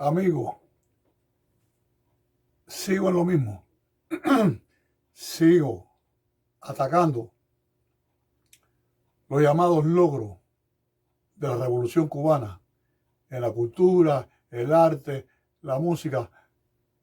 Amigo, sigo en lo mismo. Sigo atacando los llamados logros de la Revolución Cubana en la cultura, el arte, la música,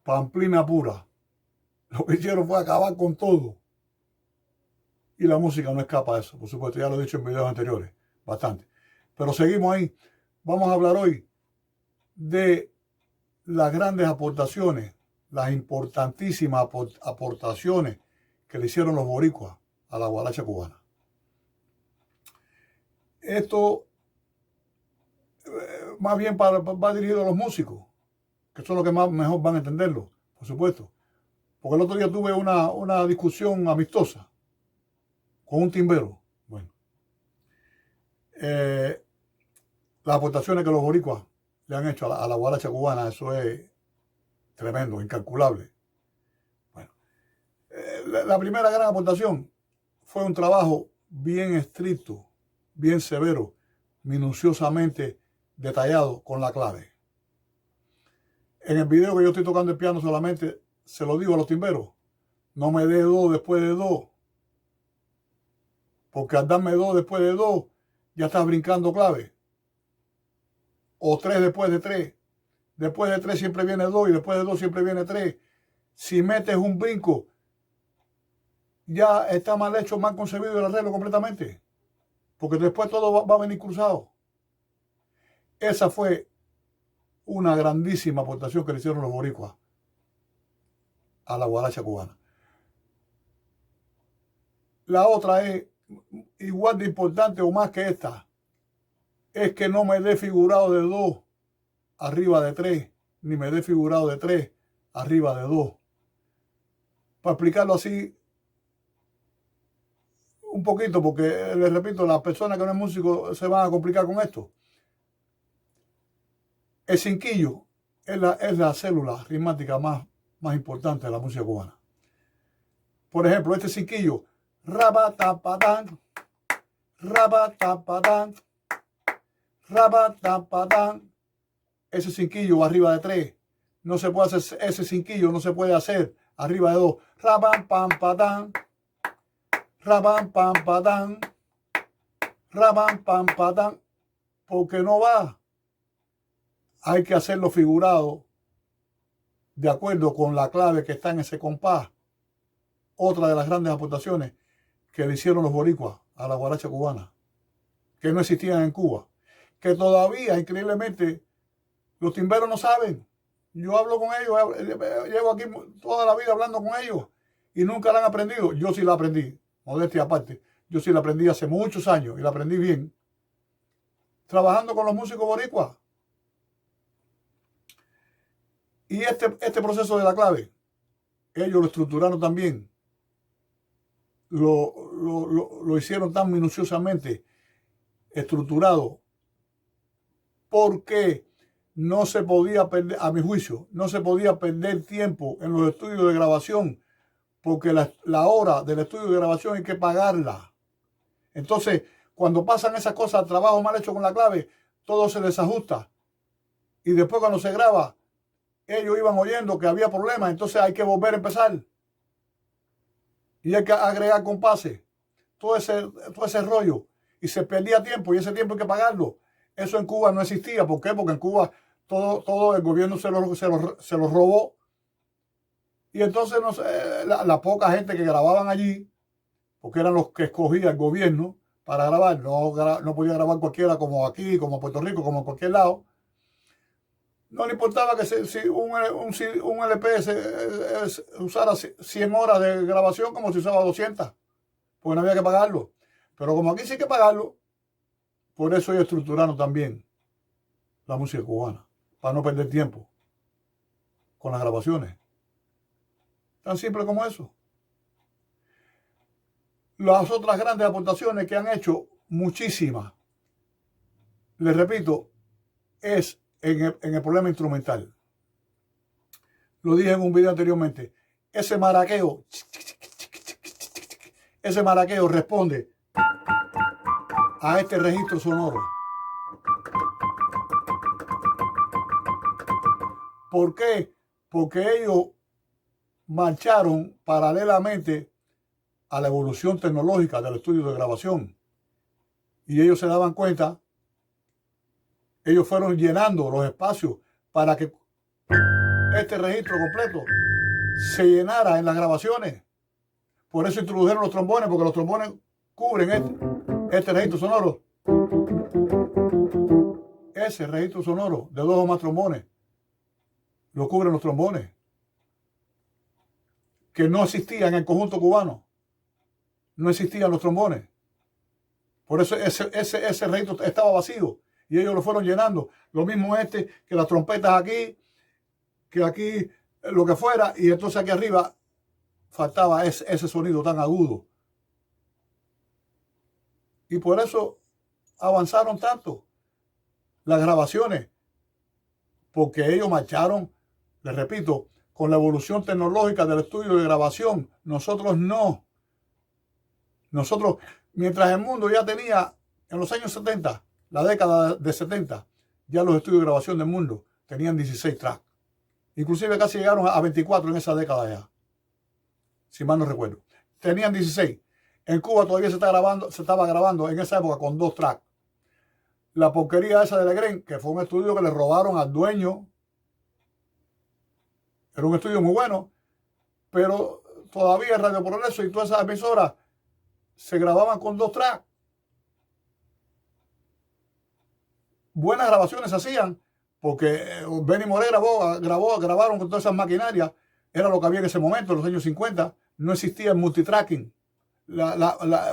pamplina pura. Lo que hicieron fue acabar con todo. Y la música no escapa de eso, por supuesto, ya lo he dicho en videos anteriores, bastante. Pero seguimos ahí. Vamos a hablar hoy de las grandes aportaciones, las importantísimas aportaciones que le hicieron los boricuas a la guaracha cubana. Esto más bien va dirigido a los músicos, que son los que mejor van a entenderlo, por supuesto. Porque el otro día tuve una discusión amistosa con un timbero. Bueno, las aportaciones que los boricuas le han hecho a la guaracha cubana, eso es tremendo, incalculable. Bueno, la primera gran aportación fue un trabajo bien estricto, bien severo, minuciosamente detallado con la clave. En el video que yo estoy tocando el piano solamente se lo digo a los timberos: no me dé do después de do, porque al darme do después de do ya estás brincando clave. O tres después de tres. Después de tres siempre viene do y después de do siempre viene tres. Si metes un brinco, ya está mal hecho, mal concebido el arreglo completamente, porque después todo va a venir cruzado. Esa fue una grandísima aportación que le hicieron los boricuas a la guaracha cubana. La otra es igual de importante o más que esta, es que no me dé figurado de do arriba de 3, ni me dé figurado de 3 arriba de 2. Para explicarlo así un poquito, porque les repito, las personas que no es músico se van a complicar con esto. El cinquillo es la célula ritmática más importante de la música cubana. Por ejemplo, este cinquillo, rabatapadán, rabatapadán, rabatapadán, ese cinquillo arriba de 3. No se puede hacer ese cinquillo, no se puede hacer arriba de 2. Rabam pam padán, rabam pam padán, rabam pam padán, porque no va. Hay que hacerlo figurado de acuerdo con la clave que está en ese compás. Otra de las grandes aportaciones que le hicieron los boricuas a la guaracha cubana, que no existían en Cuba, que todavía, increíblemente, los timberos no saben. Yo hablo con ellos, llevo aquí toda la vida hablando con ellos y nunca la han aprendido. Yo sí la aprendí, modestia aparte. Yo sí la aprendí hace muchos años y la aprendí bien, trabajando con los músicos boricuas. Y este proceso de la clave, ellos lo estructuraron también. Lo hicieron tan minuciosamente estructurado, porque no se podía perder, a mi juicio, no se podía perder tiempo en los estudios de grabación, porque la hora del estudio de grabación hay que pagarla. Entonces, cuando pasan esas cosas, trabajo mal hecho con la clave, todo se desajusta. Y después cuando se graba, ellos iban oyendo que había problemas, entonces hay que volver a empezar. Y hay que agregar compases, todo ese rollo. Y se perdía tiempo, y ese tiempo hay que pagarlo. Eso en Cuba no existía. ¿Por qué? Porque en Cuba todo el gobierno se lo robó. Y entonces la poca gente que grababan allí, porque eran los que escogía el gobierno para grabar, no podía grabar cualquiera, como aquí, como Puerto Rico, como en cualquier lado. No le importaba que si un LP usara 100 horas de grabación como si usaba 200, porque no había que pagarlo. Pero como aquí sí hay que pagarlo, por eso ellos estructuraron también la música cubana, para no perder tiempo con las grabaciones. Tan simple como eso. Las otras grandes aportaciones que han hecho, muchísimas, les repito, es en el problema instrumental. Lo dije en un video anteriormente. Ese maraqueo responde a este registro sonoro. ¿Por qué? Porque ellos marcharon paralelamente a la evolución tecnológica del estudio de grabación. Y ellos se daban cuenta, ellos fueron llenando los espacios para que este registro completo se llenara en las grabaciones. Por eso introdujeron los trombones, porque los trombones cubren este registro sonoro. Ese registro sonoro de 2 o más trombones lo cubren los trombones, que no existían en el conjunto cubano. No existían los trombones. Por eso ese registro estaba vacío y ellos lo fueron llenando. Lo mismo que las trompetas aquí, que aquí lo que fuera, y entonces aquí arriba faltaba ese sonido tan agudo. Y por eso avanzaron tanto las grabaciones, porque ellos marcharon, les repito, con la evolución tecnológica del estudio de grabación. Nosotros no. Nosotros, mientras el mundo ya tenía, en los años 70, la década de 70, ya los estudios de grabación del mundo tenían 16 tracks. Inclusive casi llegaron a 24 en esa década ya, si mal no recuerdo. Tenían 16. En Cuba todavía se estaba grabando en esa época con 2 tracks. La porquería esa de Legrand, que fue un estudio que le robaron al dueño. Era un estudio muy bueno, pero todavía Radio Progreso y todas esas emisoras se grababan con 2 tracks. Buenas grabaciones se hacían, porque Benny Moré grabaron con todas esas maquinarias. Era lo que había en ese momento, en los años 50. No existía el multitracking,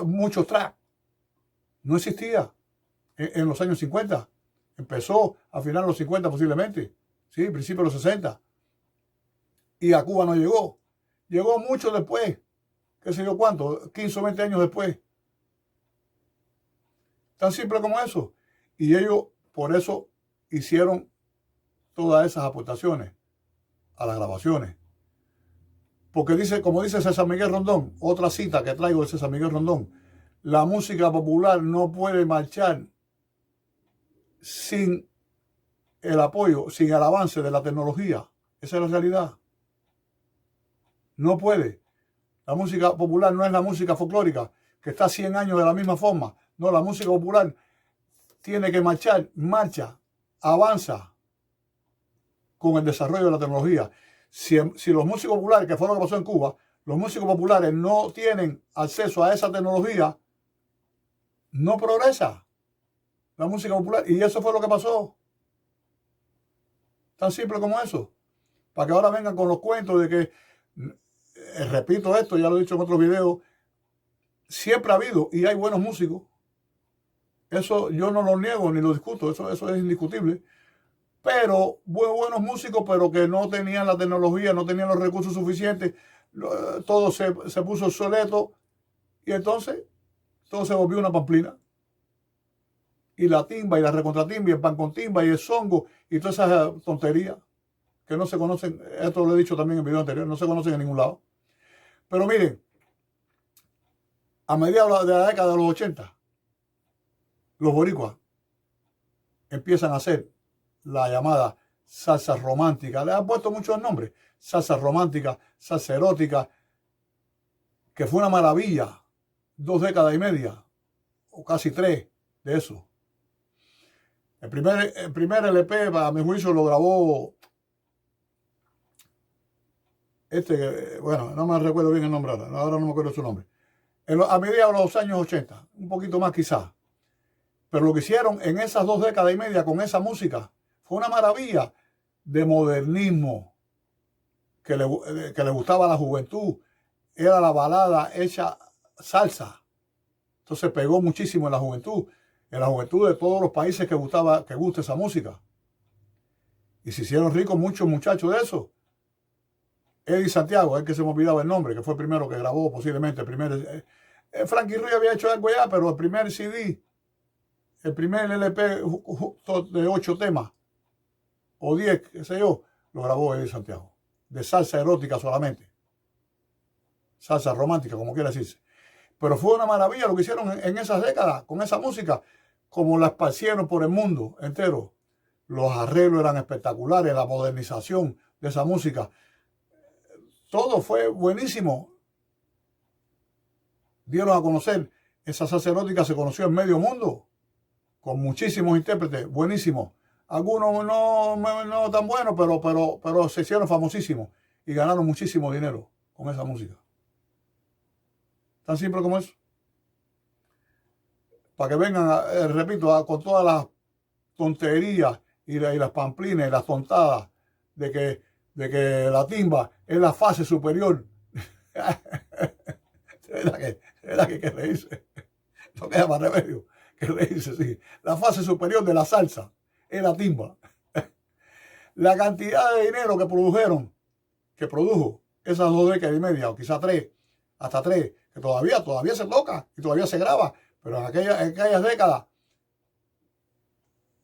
muchos tracks. No existía en los años 50. Empezó a finales de los 50 posiblemente. Sí, principios de los 60. Y a Cuba no llegó. Llegó mucho después. ¿Qué sé yo cuánto? 15 o 20 años después. Tan simple como eso. Y ellos por eso hicieron todas esas aportaciones a las grabaciones. Porque dice, como dice César Miguel Rondón, otra cita que traigo de César Miguel Rondón, la música popular no puede marchar sin el apoyo, sin el avance de la tecnología. Esa es la realidad. No puede. La música popular no es la música folclórica, que está 100 años de la misma forma. No, la música popular tiene que marcha, avanza con el desarrollo de la tecnología. Si los músicos populares, que fue lo que pasó en Cuba, los músicos populares no tienen acceso a esa tecnología, no progresa la música popular. Y eso fue lo que pasó. Tan simple como eso. Para que ahora vengan con los cuentos de que, repito esto, ya lo he dicho en otros videos, siempre ha habido y hay buenos músicos. Eso yo no lo niego ni lo discuto, eso es indiscutible. Pero buenos músicos, pero que no tenían la tecnología, no tenían los recursos suficientes, todo se puso obsoleto y entonces todo se volvió una pamplina. Y la timba y la recontratimba y el pan con timba y el songo y todas esas tonterías que no se conocen, esto lo he dicho también en el video anterior, no se conocen en ningún lado. Pero miren, a mediados de la década de los 80, los boricuas empiezan a hacer la llamada salsa romántica. Le han puesto muchos nombres. Salsa romántica, salsa erótica, que fue una maravilla. 2 décadas y media, o casi 3 de eso. El primer LP, a mi juicio, lo grabó bueno, no me recuerdo bien el nombre ahora no me acuerdo su nombre. A mediados de los años 80, un poquito más quizás. Pero lo que hicieron en esas 2 décadas y media con esa música fue una maravilla de modernismo que le gustaba a la juventud. Era la balada hecha salsa. Entonces pegó muchísimo en la juventud de todos los países que gusta esa música. Y se hicieron ricos muchos muchachos de eso. Eddie Santiago, el que se me olvidaba el nombre, que fue el primero que grabó posiblemente. Frankie Ruiz había hecho algo ya, pero el primer CD, el primer LP de 8 temas, o 10, qué sé yo, lo grabó Eddie Santiago. De salsa erótica solamente. Salsa romántica, como quiera decirse. Pero fue una maravilla lo que hicieron en esas décadas, con esa música, como la esparcieron por el mundo entero. los arreglos eran espectaculares, la modernización de esa música. Todo fue buenísimo. Dieron a conocer, esa salsa erótica se conoció en medio mundo, con muchísimos intérpretes, buenísimos. Algunos no tan buenos, pero se hicieron famosísimos y ganaron muchísimo dinero con esa música. Tan simple como eso. Para que vengan, repito, con todas las tonterías y las pamplinas y las tontadas de que la timba es la fase superior. De verdad que hay que reírse. No queda más remedio que reírse, sí. La fase superior de la salsa es la timba. La cantidad de dinero que produjo esas 2 décadas y media, o quizá 3, hasta 3, que todavía se toca y todavía se graba, pero en aquellas décadas,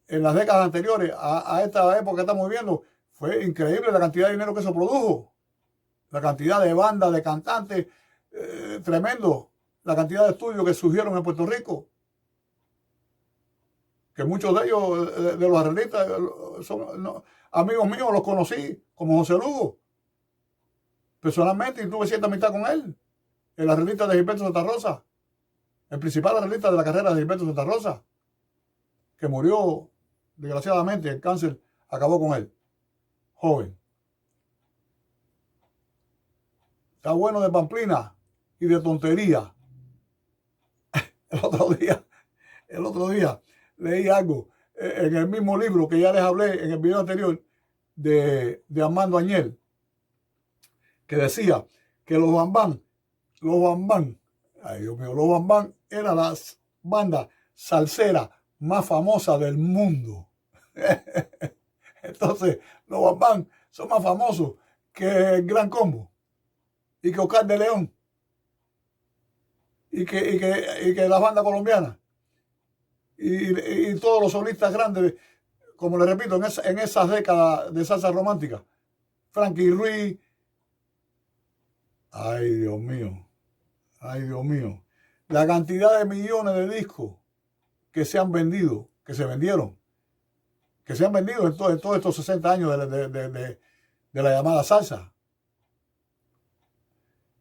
en las décadas anteriores a esta época que estamos viviendo, fue increíble la cantidad de dinero que eso produjo. La cantidad de bandas, de cantantes, tremendo. La cantidad de estudios que surgieron en Puerto Rico. Que muchos de ellos, de los arreglistas, son amigos míos, los conocí, como José Lugo. Personalmente, y tuve cierta amistad con él. El arreglista de Gilberto Santa Rosa. El principal arreglista de la carrera de Gilberto Santa Rosa. Que murió, desgraciadamente, el cáncer acabó con él. Joven. Está bueno de pamplina y de tontería. El otro día leí algo en el mismo libro que ya les hablé en el video anterior de Armando Añel, que decía que los bambán, ay Dios mío, los bambán eran las bandas salseras más famosas del mundo. Entonces, los bambán son más famosos que el Gran Combo y que Oscar de León y que las bandas colombianas y todos los solistas grandes, como les repito, en esas décadas de salsa romántica. Frankie Ruiz. Ay, Dios mío. Ay, Dios mío. La cantidad de millones de discos que se han vendido, que se vendieron, que se han vendido en todos estos 60 años de la llamada salsa.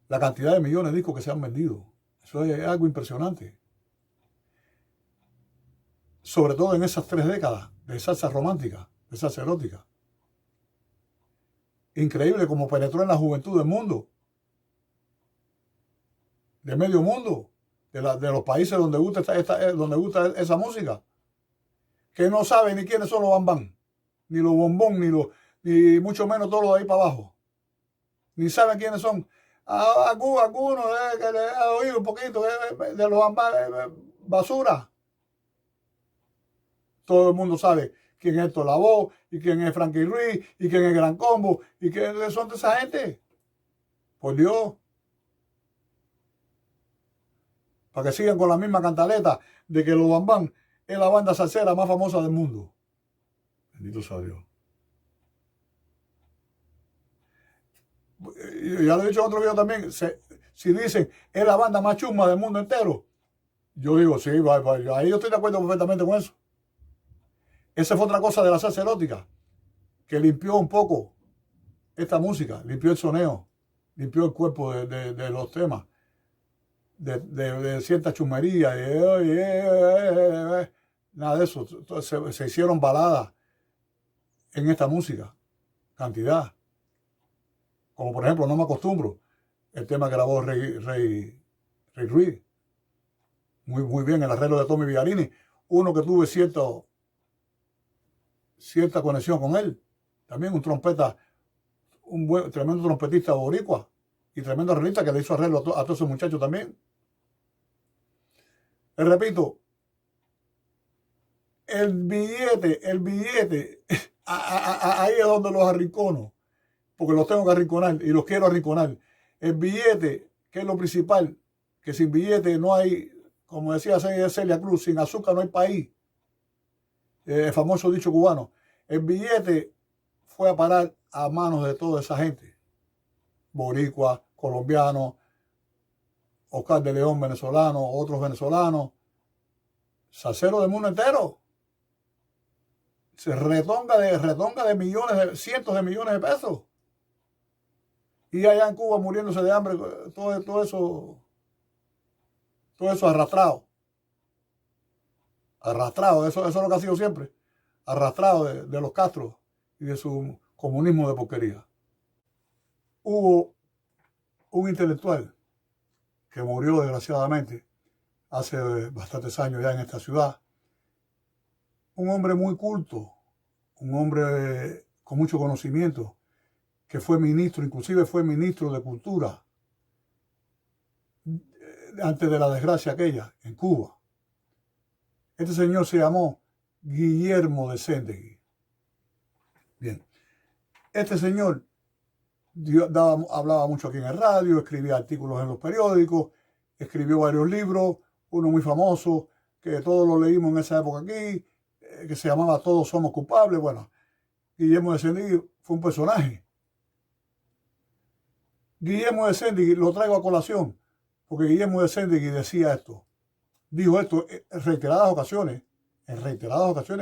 La cantidad de millones de discos que se han vendido. Eso es algo impresionante. Sobre todo en esas 3 décadas de salsa romántica, de salsa erótica. Increíble cómo penetró en la juventud del mundo. De medio mundo. De los países donde gusta esa música. Que no saben ni quiénes son los bambán. Ni los bombón, ni mucho menos todos los de ahí para abajo. Ni saben quiénes son. Algunos que le he oído un poquito de los bambán, basura. Todo el mundo sabe quién es Héctor Lavoe, y quién es Frankie Ruiz, y quién es Gran Combo, y quiénes son de esa gente. Por Dios. Para que sigan con la misma cantaleta de que los bambán es la banda salsera más famosa del mundo. Bendito sea Dios. Ya lo he dicho en otro video también. Si dicen es la banda más chusma del mundo entero, yo digo, sí, ahí yo estoy de acuerdo perfectamente con eso. Esa fue otra cosa de la salsa erótica, que limpió un poco esta música, limpió el soneo, limpió el cuerpo de los temas, de cierta chumería, nada de eso. Se hicieron baladas en esta música, cantidad. Como por ejemplo, No me acostumbro, el tema que grabó Rey Ruiz. Muy bien, el arreglo de Tommy Villarini, uno que tuve cierta conexión con él. También un trompeta, tremendo trompetista boricua y tremendo arreglista que le hizo arreglo a todos esos muchachos también. Les repito, el billete, ahí es donde los arrincono, porque los tengo que arrinconar y los quiero arrinconar. El billete, que es lo principal, que sin billete no hay, como decía Celia Cruz, sin azúcar no hay país. El famoso dicho cubano. El billete fue a parar a manos de toda esa gente. Boricua, colombiano, Oscar de León, venezolano, otros venezolanos, salseros del mundo entero. se retonga de millones, cientos de millones de pesos. Y allá en Cuba muriéndose de hambre, todo eso arrastrado. Arrastrado, eso es lo que ha sido siempre. Arrastrado de los Castro y de su comunismo de porquería. Hubo un intelectual que murió desgraciadamente hace bastantes años ya en esta ciudad. Un hombre muy culto, un hombre con mucho conocimiento, que fue ministro, inclusive fue ministro de Cultura antes de la desgracia aquella en Cuba. Este señor se llamó Guillermo de Sendegui. Bien, este señor hablaba mucho aquí en el radio, escribía artículos en los periódicos, escribió varios libros, uno muy famoso, que todos lo leímos en esa época aquí, que se llamaba Todos somos culpables. Bueno, Guillermo de Sendegui fue un personaje. Guillermo de Sendegui lo traigo a colación, porque Guillermo de Sendegui decía esto, dijo esto en reiteradas ocasiones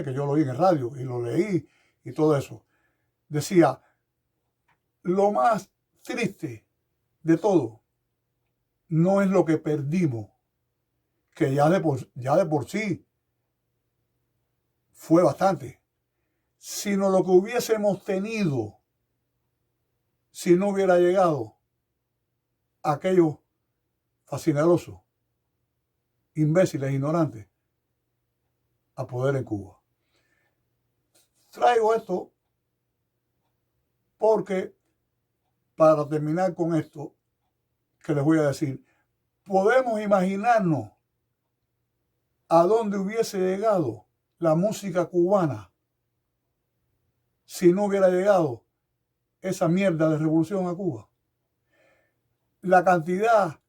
que yo lo oí en el radio y lo leí y todo eso. Decía, lo más triste de todo no es lo que perdimos, que ya de por sí fue bastante, sino lo que hubiésemos tenido si no hubiera llegado aquellos fascinerosos, imbéciles, ignorantes, a poder en Cuba. Traigo esto porque, para terminar con esto que les voy a decir, podemos imaginarnos a dónde hubiese llegado la música cubana si no hubiera llegado esa mierda de revolución a Cuba. La cantidad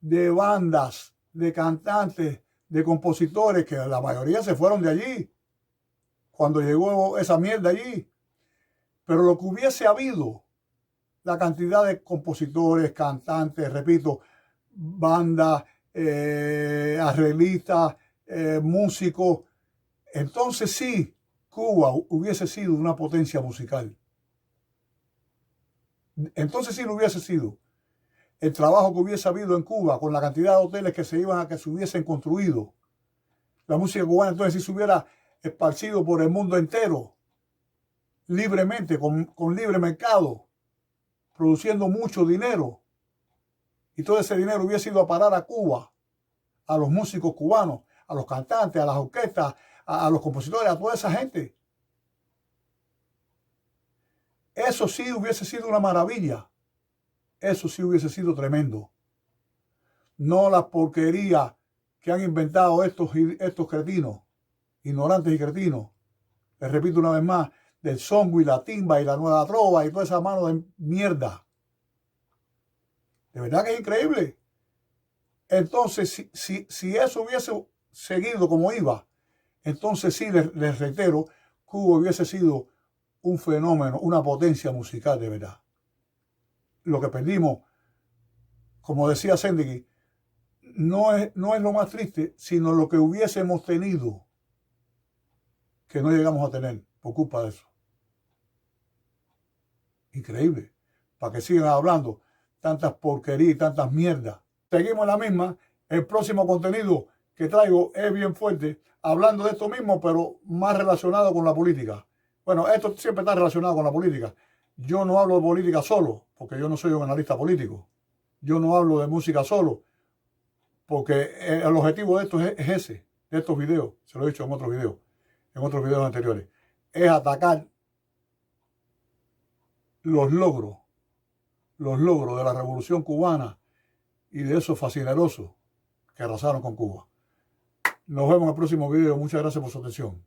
de bandas, de cantantes, de compositores, que la mayoría se fueron de allí cuando llegó esa mierda allí. Pero lo que hubiese habido, la cantidad de compositores, cantantes, repito, bandas, arreglistas, músicos, entonces sí, Cuba hubiese sido una potencia musical. Entonces sí lo hubiese sido. El trabajo que hubiese habido en Cuba, con la cantidad de hoteles que se hubiesen construido, la música cubana entonces sí se hubiera esparcido por el mundo entero, libremente, con libre mercado, produciendo mucho dinero. Y todo ese dinero hubiese ido a parar a Cuba, a los músicos cubanos, a los cantantes, a las orquestas, a los compositores, a toda esa gente. Eso sí hubiese sido una maravilla. Eso sí hubiese sido tremendo. No la porquería que han inventado estos cretinos, ignorantes y cretinos. Les repito una vez más, del songo y la timba y la nueva trova y toda esa mano de mierda. De verdad que es increíble. Entonces, si eso hubiese seguido como iba, entonces sí, les reitero, Cuba hubiese sido un fenómeno, una potencia musical de verdad. Lo que perdimos, como decía Sendegui, no es lo más triste, sino lo que hubiésemos tenido, que no llegamos a tener por culpa de eso. Increíble. Para que sigan hablando tantas porquerías y tantas mierdas. Seguimos en la misma. El próximo contenido que traigo es bien fuerte, hablando de esto mismo, pero más relacionado con la política. Bueno, esto siempre está relacionado con la política. Yo no hablo de política solo, porque yo no soy un analista político. Yo no hablo de música solo, porque el objetivo de esto es ese, de estos videos, se lo he dicho en otros videos anteriores, es atacar los logros de la revolución cubana y de esos fascinerosos que arrasaron con Cuba. Nos vemos en el próximo video. Muchas gracias por su atención.